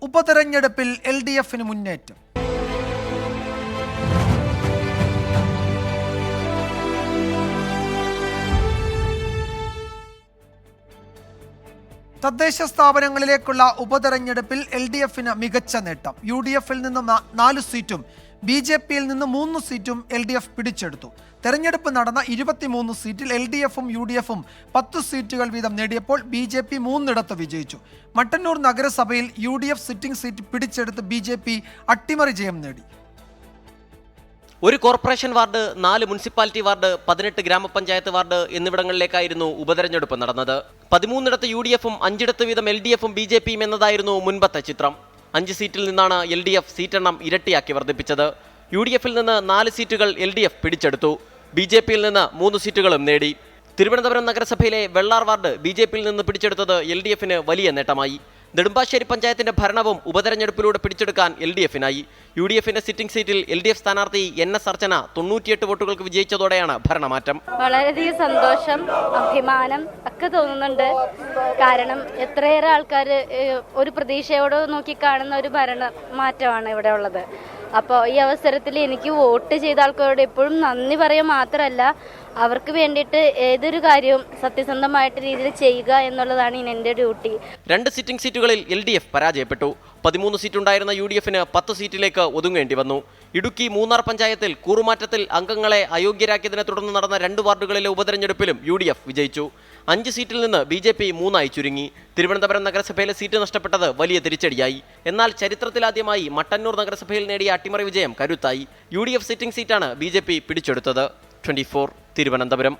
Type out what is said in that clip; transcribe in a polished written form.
ഉപതെരഞ്ഞെടുപ്പിൽ LDFന് മുന്നേറ്റം. തദ്ദേശ സ്ഥാപനങ്ങളിലേക്കുള്ള ഉപതെരഞ്ഞെടുപ്പിൽ LDFന് മികച്ച നേട്ടം. UDFിൽ നിന്ന് 4 സീറ്റും BJPയിൽ നിന്ന് 3 സീറ്റും LDF പിടിച്ചെടുത്തു. തെരഞ്ഞെടുപ്പ് നടന്ന 23 സീറ്റിൽ LDFും UDFും 10 സീറ്റുകൾ വീതം നേടിയപ്പോൾ BJP 3 വിജയിച്ചു. മട്ടന്നൂർ നഗരസഭയിൽ UDF സിറ്റിംഗ് സീറ്റ് പിടിച്ചെടുത്ത് BJP അട്ടിമറി ജയം നേടി. ഒരു കോർപ്പറേഷൻ വാർഡ്, 4 മുനിസിപ്പാലിറ്റി വാർഡ്, 18 ഗ്രാമപഞ്ചായത്ത് വാർഡ് എന്നിവിടങ്ങളിലേക്കായിരുന്നു ഉപതെരഞ്ഞെടുപ്പ് നടന്നത്. 13 UDFും 5 വീതം LDFും BJPയും എന്നതായിരുന്നു മുൻപത്തെ ചിത്രം. 5 സീറ്റിൽ നിന്നാണ് LDF സീറ്റെണ്ണം ഇരട്ടിയാക്കി വർദ്ധിപ്പിച്ചത്. UDFിൽ നിന്ന് 4 സീറ്റുകൾ LDF പിടിച്ചെടുത്തു. BJPയിൽ നിന്ന് 3 സീറ്റുകളും നേടി. തിരുവനന്തപുരം നഗരസഭയിലെ വെള്ളാർ വാർഡ് BJPയിൽ നിന്ന് പിടിച്ചെടുത്തത് LDFന് വലിയ നേട്ടമായി. നെടുമ്പാശ്ശേരി പഞ്ചായത്തിന്റെ ഭരണവും ഉപതെരഞ്ഞെടുപ്പിലൂടെ പിടിച്ചെടുക്കാൻ LDFനായി. UDFിന്റെ സിറ്റിംഗ് സീറ്റിൽ LDF സ്ഥാനാർത്ഥി NS അർച്ചന 98 വോട്ടുകൾക്ക് വിജയിച്ചതോടെയാണ് ഭരണമാറ്റം. വളരെയധികം സന്തോഷം, അഭിമാനം ഒക്കെ തോന്നുന്നുണ്ട്. കാരണം എത്രയേറെ ആൾക്കാർ ഒരു പ്രതീക്ഷയോട് നോക്കിക്കാണുന്ന ഒരു ഭരണമാറ്റമാണ് ഇവിടെ ഉള്ളത്. അപ്പോൾ ഈ അവസരത്തിൽ എനിക്ക് വോട്ട് ചെയ്ത ആൾക്കാരോട് എപ്പോഴും നന്ദി പറയുക മാത്രമല്ല, അവർക്ക് വേണ്ടിയിട്ട് ഏതൊരു കാര്യവും സത്യസന്ധമായിട്ട് രീതിയിൽ ചെയ്യുക എന്നുള്ളതാണ് എൻ്റെ ഡ്യൂട്ടി. 2 സിറ്റിംഗ് സീറ്റുകളിൽ LDF പരാജയപ്പെട്ടു. 13 സീറ്റുണ്ടായിരുന്ന UDFന് 10 സീറ്റിലേക്ക് ഒതുങ്ങേണ്ടി വന്നു. ഇടുക്കി മൂന്നാർ പഞ്ചായത്തിൽ കൂറുമാറ്റത്തിൽ അംഗങ്ങളെ അയോഗ്യരാക്കിയതിനെ തുടർന്ന് നടന്ന 2 വാർഡുകളിലെ ഉപതെരഞ്ഞെടുപ്പിലും UDF വിജയിച്ചു. 5 സീറ്റിൽ നിന്ന് BJP 3 ചുരുങ്ങി. തിരുവനന്തപുരം നഗരസഭയിലെ സീറ്റ് നഷ്ടപ്പെട്ടത് വലിയ തിരിച്ചടിയായി. എന്നാൽ ചരിത്രത്തിലാദ്യമായി മട്ടന്നൂർ നഗരസഭയിൽ നേടിയ അട്ടിമറി വിജയം കരുത്തായി. UDF സിറ്റിംഗ് സീറ്റാണ് BJP പിടിച്ചെടുത്തത്. 24 തിരുവനന്തപുരം.